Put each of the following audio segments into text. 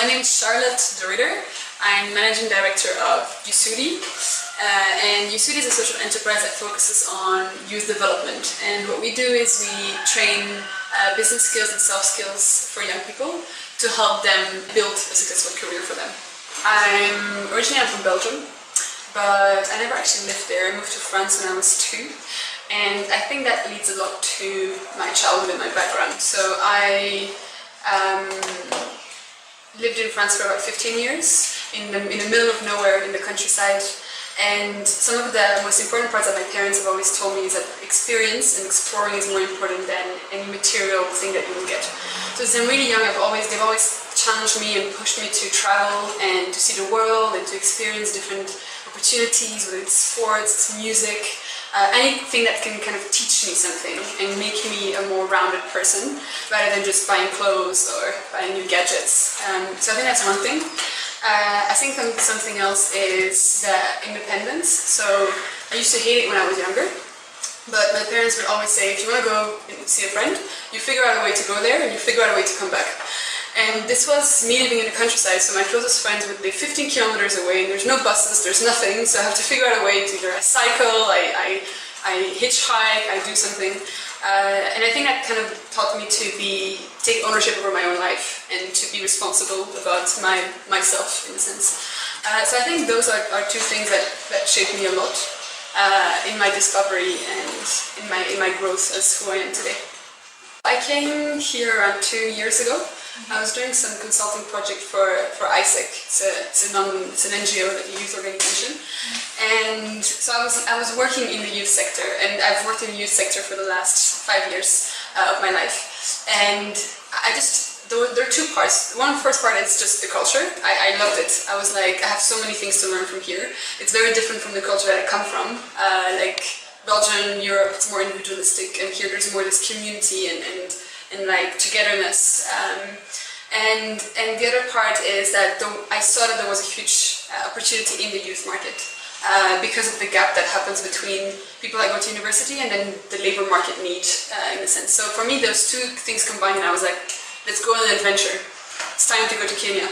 My name is Charlotte de Ridder. I'm Managing Director of Yusudi. And Yusudi is a social enterprise that focuses on youth development. And what we do is we train business skills and soft skills for young people to help them build a successful career for them. Originally I'm from Belgium, but I never actually lived there. I moved to France when I was 2. And I think that leads a lot to my childhood and my background. So I lived in France for about 15 years, in the middle of nowhere in the countryside. And some of the most important parts that my parents have always told me is that experience and exploring is more important than any material thing that you will get. So since I'm really young, they've always challenged me and pushed me to travel and to see the world and to experience different opportunities, whether it's sports, it's music, anything that can kind of teach me something and make me a more rounded person rather than just buying clothes or buying new gadgets. So I think that's one thing. I think something else is the independence. So I used to hate it when I was younger, but my parents would always say, if you want to go see a friend, you figure out a way to go there and you figure out a way to come back. And this was me living in the countryside, so my closest friends would live 15 kilometers away and there's no buses, there's nothing, so I have to figure out a way to either cycle, I hitchhike, I do something. And I think that kind of taught me to take ownership over my own life and to be responsible about myself, in a sense. So I think those are two things that shaped me a lot in my discovery and in my growth as who I am today. I came here around 2 years ago. I was doing some consulting project for ISEC. It's an NGO, like a youth organization, and so I was working in the youth sector, and I've worked in the youth sector for the last 5 years of my life. And there are two parts. First part is just the culture. I loved it. I was like, I have so many things to learn from here. It's very different from the culture that I come from. Like Belgium, Europe, it's more individualistic, and here there's more this community and like togetherness. And the other part is that I saw that there was a huge opportunity in the youth market because of the gap that happens between people that go to university and then the labor market need, in a sense. So for me, those two things combined, and I was like, let's go on an adventure. It's time to go to Kenya.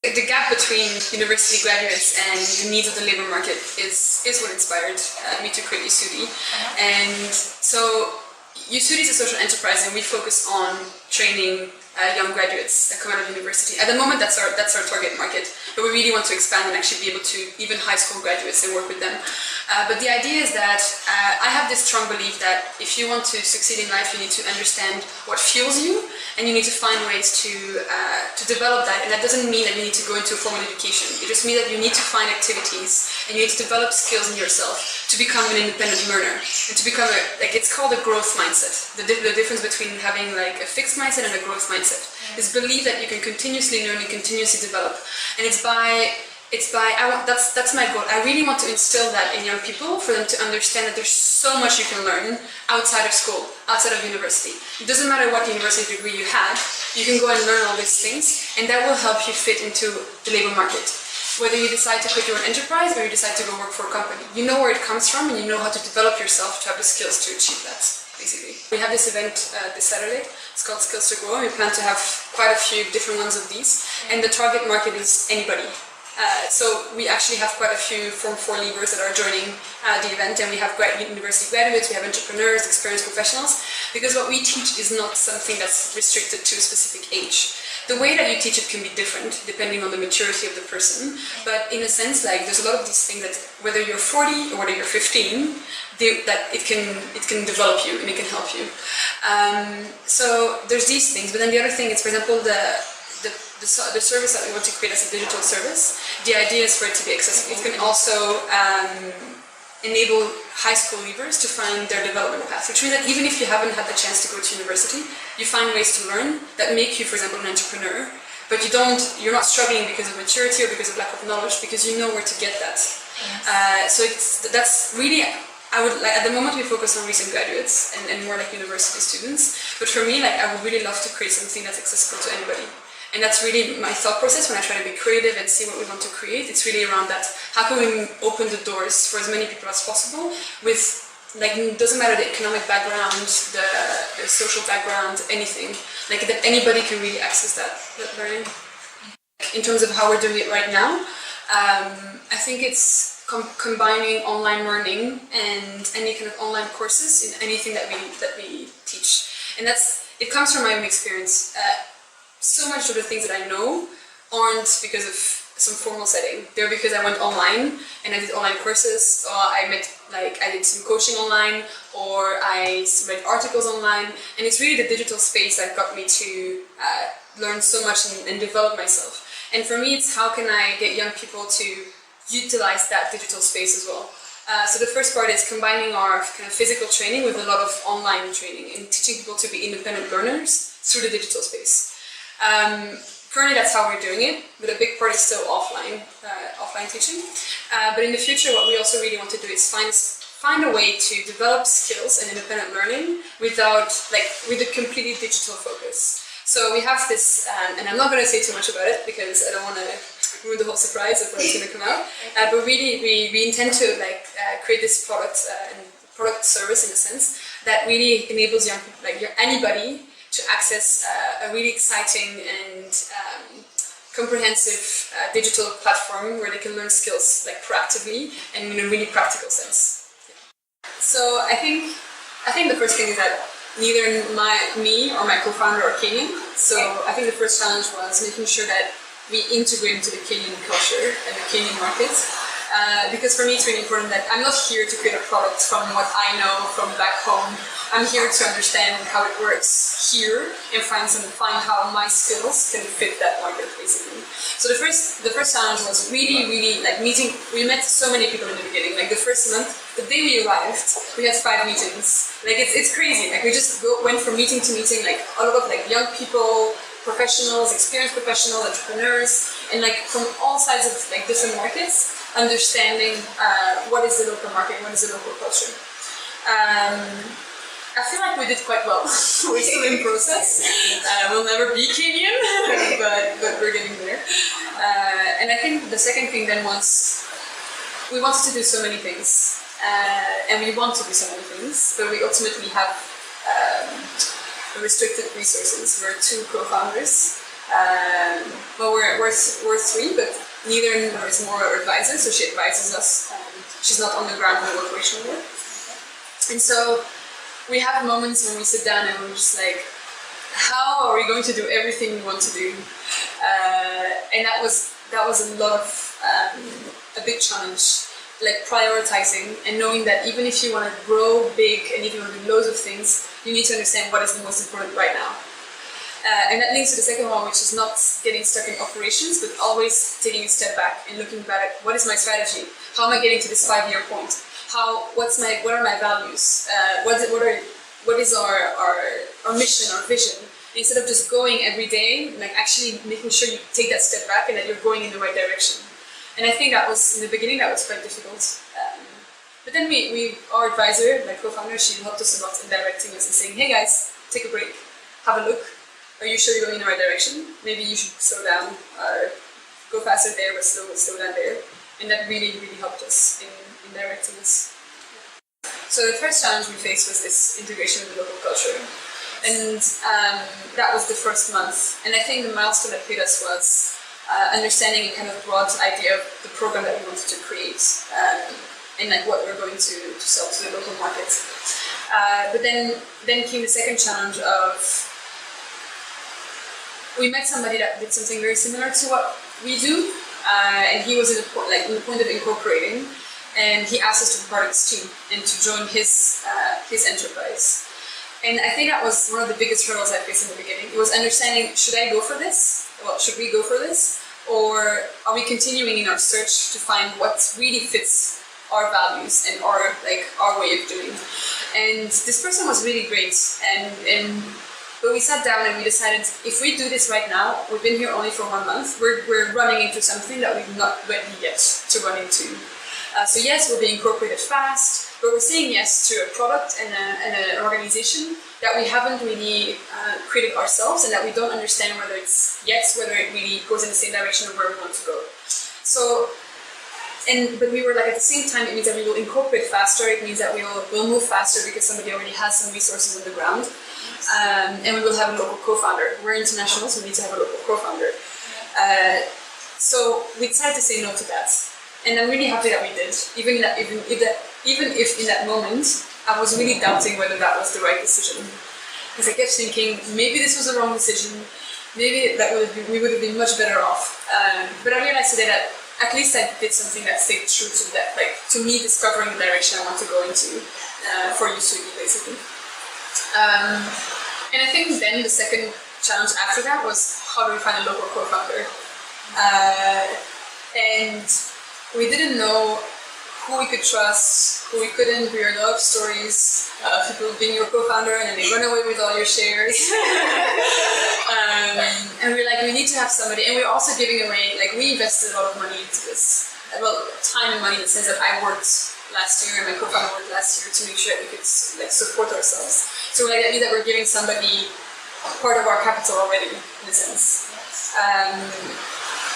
The gap between university graduates and the needs of the labor market is what inspired me to create Yusudi. And so Yusudi is a social enterprise, and we focus on training young graduates that come out of university. At the moment, that's our target market, but we really want to expand and actually be able to even high school graduates and work with them. But the idea is that I have this strong belief that if you want to succeed in life, you need to understand what fuels you, and you need to find ways to develop that. And that doesn't mean that you need to go into a formal education. It just means that you need to find activities and you need to develop skills in yourself to become an independent learner and to become it's called a growth mindset. The difference between having like a fixed mindset and a growth mindset is believe that you can continuously learn and continuously develop. And that's my goal. I really want to instill that in young people, for them to understand that there's so much you can learn outside of school, outside of university. It doesn't matter what university degree you have, you can go and learn all these things, and that will help you fit into the labor market. Whether you decide to quit your own enterprise or you decide to go work for a company, you know where it comes from and you know how to develop yourself to have the skills to achieve that, basically. We have this event this Saturday. It's called Skills to Grow, and we plan to have quite a few different ones of these. And the target market is anybody. So we actually have quite a few Form 4 leavers that are joining the event, and we have university graduates, we have entrepreneurs, experienced professionals, because what we teach is not something that's restricted to a specific age. The way that you teach it can be different depending on the maturity of the person, but in a sense, like, there's a lot of these things that whether you're 40 or whether you're 15, that it can develop you and it can help you. So there's these things, but then the other thing is, for example, the service that we want to create as a digital service. The idea is for it to be accessible. It can also enable high school leavers to find their development path, which means that even if you haven't had the chance to go to university, you find ways to learn that make you, for example, an entrepreneur, but you're not struggling because of maturity or because of lack of knowledge, because you know where to get that. Yes. So that's really, at the moment we focus on recent graduates and more like university students, but for me, I would really love to create something that's accessible to anybody. And that's really my thought process when I try to be creative and see what we want to create. It's really around that. How can we open the doors for as many people as possible with, it doesn't matter the economic background, the social background, anything. That anybody can really access that learning. in terms of how we're doing it right now, I think it's combining online learning and any kind of online courses in anything that we teach. And it comes from my own experience. So much of the things that I know aren't because of some formal setting. They're because I went online and I did online courses, or I did some coaching online, or I read articles online. And it's really the digital space that got me to learn so much and develop myself. And for me, it's how can I get young people to utilize that digital space as well. So the first part is combining our kind of physical training with a lot of online training and teaching people to be independent learners through the digital space. Currently, that's how we're doing it, but a big part is still offline teaching. But in the future, what we also really want to do is find a way to develop skills and independent learning with a completely digital focus. So we have this, and I'm not going to say too much about it because I don't want to ruin the whole surprise of what's going to come out. But really, we intend to create this product and product service in a sense that really enables young people, anybody, to access a really exciting and comprehensive digital platform where they can learn skills proactively and in a really practical sense. Yeah. So I think the first thing is that neither me or my co-founder are Kenyan. So I think the first challenge was making sure that we integrate into the Kenyan culture and the Kenyan market. Because for me it's really important that I'm not here to create a product from what I know from back home. I'm here to understand how it works here and find how my skills can fit that market basically. So the first challenge was really meeting. We met so many people in the beginning. The first month, the day we arrived, we had 5 meetings. It's crazy. We just went from meeting to meeting. A lot of young people, professionals, experienced professionals, entrepreneurs, and from all sides of different markets, understanding what is the local market, what is the local culture. I feel like we did quite well. We're still in process. We'll never be Kenyan, but we're getting there. And I think the second thing then was we wanted to do so many things, and we want to do so many things, but we ultimately have restricted resources. We're 2 co-founders. Well, we're 3, but neither is more advisor, so she advises us. She's not on the ground in operational work. And so we have moments when we sit down and we're just how are we going to do everything we want to do? And that was a lot of a big challenge, prioritizing and knowing that even if you want to grow big and if you want to do loads of things, you need to understand what is the most important right now. And that links to the second one, which is not getting stuck in operations, but always taking a step back and looking back at what is my strategy? How am I getting to this 5-year point? What are my values? What is our mission, our vision? And instead of just going every day, actually making sure you take that step back and that you're going in the right direction. And I think that was, in the beginning, that was quite difficult. But then our advisor, my co-founder, she helped us a lot in directing us and saying, hey guys, take a break, have a look. Are you sure you're going in the right direction? Maybe you should slow down, or go faster there, but slow down there. And that really, really helped us in directing us. So the first challenge we faced was this integration with the local culture. And that was the first month. And I think the milestone that hit us was understanding a kind of broad idea of the program that we wanted to create and what we're going to sell to the local market. But then came the second challenge of we met somebody that did something very similar to what we do, and he was in the point of incorporating, and he asked us to be part of his team and to join his enterprise. And I think that was one of the biggest hurdles I faced in the beginning. It was understanding, should I go for this? Well, should we go for this? Or are we continuing in our search to find what really fits our values and our way of doing? And this person was really great, but we sat down and we decided, if we do this right now, we've been here only for 1 month, we're running into something that we've not ready yet to run into. So yes, we'll be incorporated fast, but we're saying yes to a product and an organization that we haven't really created ourselves, and that we don't understand whether it really goes in the same direction of where we want to go. So, but we were at the same time, it means that we will incorporate faster. It means that we'll move faster because somebody already has some resources on the ground, and we will have a local co-founder. We're international, so we need to have a local co-founder. So we decided to say no to that, and I'm really happy that we did. Even if in that moment I was really doubting whether that was the right decision, because I kept thinking maybe this was the wrong decision, maybe we would have been much better off. But I realized today that at least I did something that stayed true to that, like to me discovering the direction I want to go into for Yusudi, basically. And I think then the second challenge after that was how do we find a local co-founder? And we didn't know who we could trust, who we couldn't. We heard a lot of stories of people being your co-founder and then they run away with all your shares. And we're like, we need to have somebody. And we're also giving away, like we invested a lot of money into this. Well, time and money in the sense that I worked last year and my co-founder worked last year to make sure that we could like support ourselves. So like, that means that we're giving somebody part of our capital already, in a sense.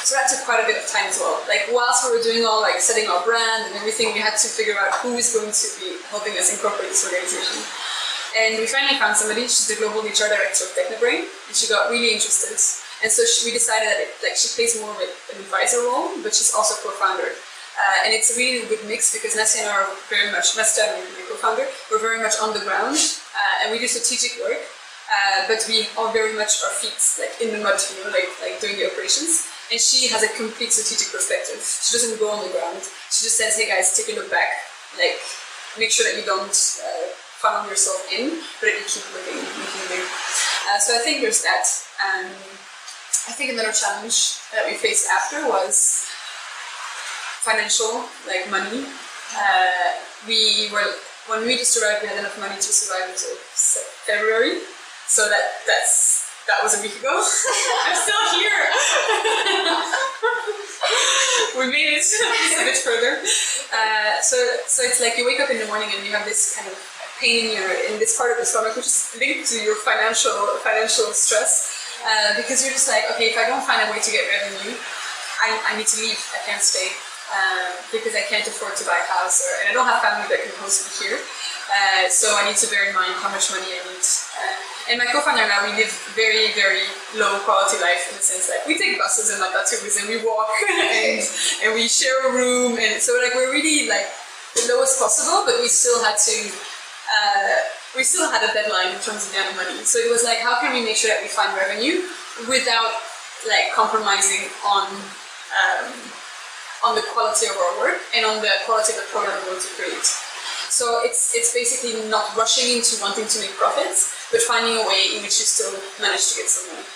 So that took quite a bit of time as well. Like whilst we were doing all like setting our brand and everything, we had to figure out who is going to be helping us incorporate this organization. And we finally found somebody. She's the global HR director of Technobrain, and she got really interested. And so we decided that she plays more of an advisor role, but she's also co-founder. And it's a really good mix because Nastia and I are very much, Nastia and my co-founder, we're very much on the ground, and we do strategic work, but we are very much our feet like in the mud, like doing the operations. And she has a complete strategic perspective. She doesn't go on the ground. She just says, hey guys, take a look back. Like, make sure that you don't funnel yourself in, but that you keep looking big. So I think there's that. I think another challenge that we faced after was financial, like money. When we just arrived, we had enough money to survive until February. So that was a week ago. I'm still here. We made it a bit further. So it's like you wake up in the morning and you have this kind of pain in this part of the stomach, which is linked to your financial stress. Because you're just like, okay, if I don't find a way to get revenue, I need to leave. I can't stay because I can't afford to buy a house, and I don't have family that can host me here. So I need to bear in mind how much money I need. And my co-founder and I, we live very, very low quality life in the sense that we take buses and matatus and we walk and we share a room, and so like we're really like the lowest possible, but we still had a deadline in terms of the amount of money. So it was like, how can we make sure that we find revenue without like compromising on the quality of our work and on the quality of the program we want to create. So it's basically not rushing into wanting to make profits, but finding a way in which you still manage to get some money.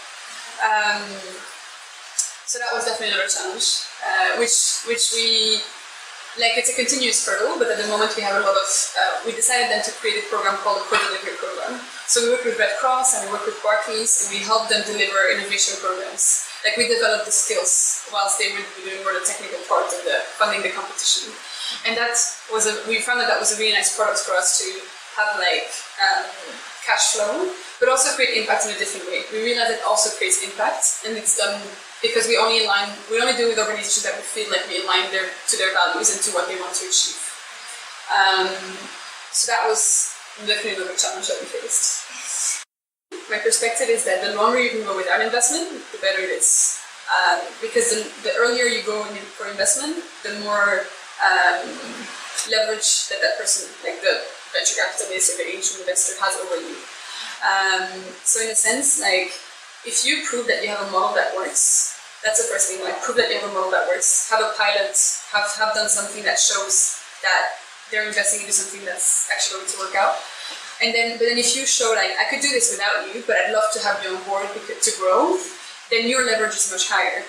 So that was definitely another challenge, which we, like it's a continuous hurdle, but at the moment we have a lot of, we decided then to create a program called the Co-Delivery Program. So we work with Red Cross and we work with Barclays and we help them deliver innovation programs. Like we developed the skills whilst they were doing more the technical part of the funding the competition. And we found that was a really nice product for us to have like cash flow, but also create impact in a different way. We realized it also creates impact, and it's done because we only do with organizations that we feel like we align to their values and to what they want to achieve. So that was definitely another challenge that we faced. My perspective is that the longer you can go without investment, the better it is. Because the earlier you go in for investment, the more leverage that person, like the venture capitalist or the angel investor, has over you. So in a sense, like if you prove that you have a model that works, that's the first thing. Like prove that you have a model that works. Have a pilot. Have done something that shows that they're investing into something that's actually going to work out. But then if you show like I could do this without you, but I'd love to have you on board to grow, then your leverage is much higher.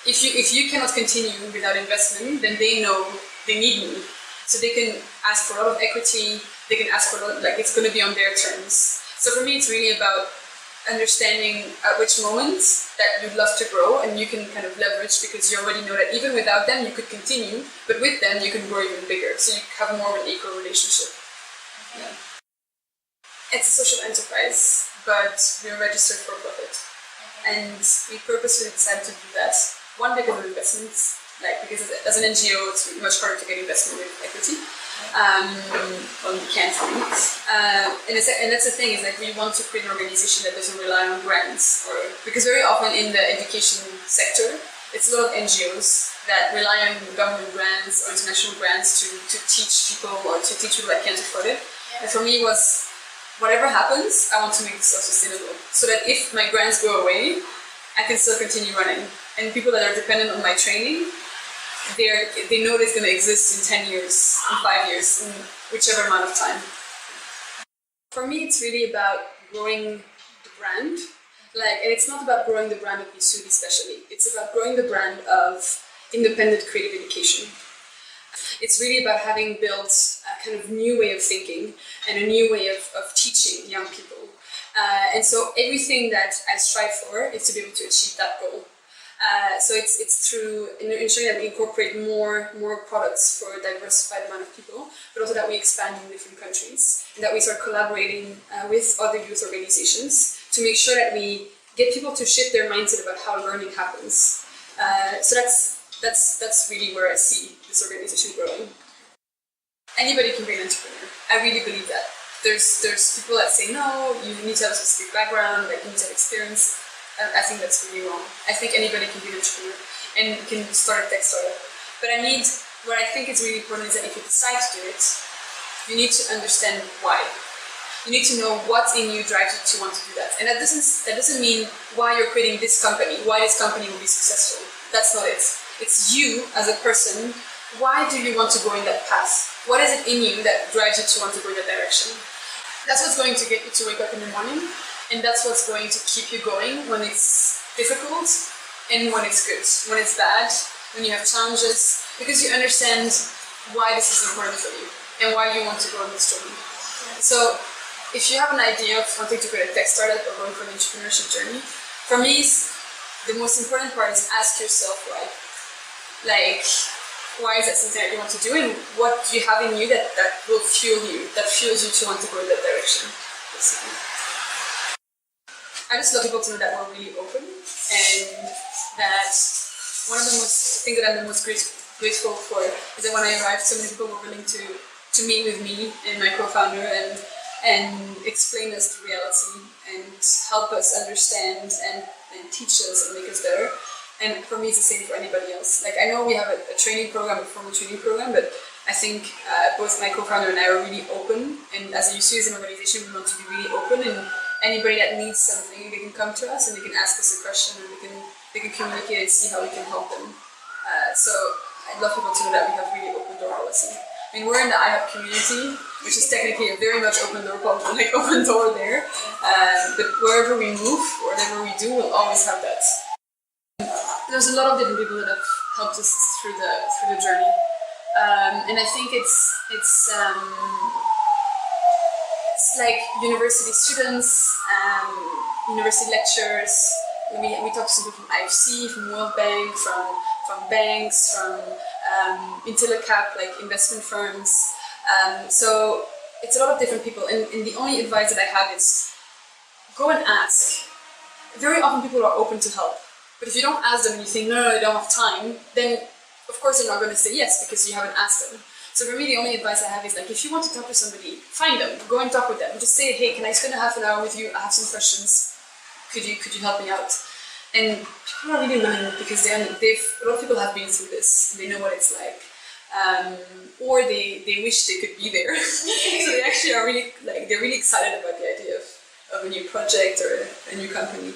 If you cannot continue without investment, then they know they need me. So they can ask for a lot of equity, they can ask for a lot, like it's going to be on their terms. So for me, it's really about understanding at which moment that you'd love to grow and you can kind of leverage because you already know that even without them, you could continue, but with them, you can grow even bigger. So you have more of an equal relationship. Yeah. It's a social enterprise, but we're registered for profit. And we purposely decided to do that. One, because of investments. Like because as an NGO, it's much harder to get investment with equity. Well, you can't really. And that's the thing is like we want to create an organization that doesn't rely on grants, or because very often in the education sector, it's a lot of NGOs that rely on government grants or international grants to teach people or to teach people that can't afford it. Yeah. And for me, it was whatever happens, I want to make it self-sustainable, so that if my grants go away, I can still continue running. And people that are dependent on my training, they know it's going to exist in 10 years, in 5 years, in whichever amount of time. For me, it's really about growing the brand. And it's not about growing the brand of Yusudi especially. It's about growing the brand of independent creative education. It's really about having built a kind of new way of thinking and a new way of teaching young people. And so everything that I strive for is to be able to achieve that goal. So it's through ensuring that we incorporate more products for a diversified amount of people, but also that we expand in different countries, and that we start collaborating with other youth organizations to make sure that we get people to shift their mindset about how learning happens. So that's really where I see this organization growing. Anybody can be an entrepreneur. I really believe that. There's people that say no, you need to have a specific background, like you need to have experience. I think that's really wrong. I think anybody can be an entrepreneur and can start a tech startup. But what I think is really important is that if you decide to do it, you need to understand why. You need to know what in you drives you to want to do that. And that doesn't mean why you're creating this company, why this company will be successful. That's not it. It's you as a person. Why do you want to go in that path? What is it in you that drives you to want to go in that direction? That's what's going to get you to wake up in the morning, and that's what's going to keep you going when it's difficult and when it's good, when it's bad, when you have challenges, because you understand why this is important for you and why you want to go on this journey. So if you have an idea of wanting to create a tech startup or going for an entrepreneurship journey, for me, the most important part is ask yourself why. Why is that something that you want to do, and what do you have in you that will fuel you, that fuels you to want to go in that direction, basically. I just love people to know that we're really open, and that one of the things that I'm the most grateful for is that when I arrived, so many people were willing to meet with me and my co-founder and explain us the reality and help us understand and teach us and make us better. And for me, it's the same for anybody else. I know we have a training program, a formal training program, but I think both my co-founder and I are really open. And as a Yusudi as an organization, we want to be really open. And anybody that needs something, they can come to us and they can ask us a question, and they can communicate and see how we can help them. So I'd love people to know that we have really open door policy. I mean, we're in the iHub community, which is technically a very much open door policy, open door there. But wherever we move, whatever we do, we'll always have that. There's a lot of different people that have helped us through the journey, and I think it's like university students, university lecturers. We talk to some people from IFC, from World Bank, from banks, from Intellicap, like investment firms. So it's a lot of different people, and the only advice that I have is go and ask. Very often people are open to help. But if you don't ask them and you think, no, I don't have time, then of course they're not going to say yes because you haven't asked them. So for me, the only advice I have is if you want to talk to somebody, find them, go and talk with them. Just say, hey, can I spend a half an hour with you? I have some questions. Could you help me out? And people are really willing because a lot of people have been through this. They know what it's like. Or they wish they could be there. So they actually are really, they're really excited about the idea of a new project or a new company.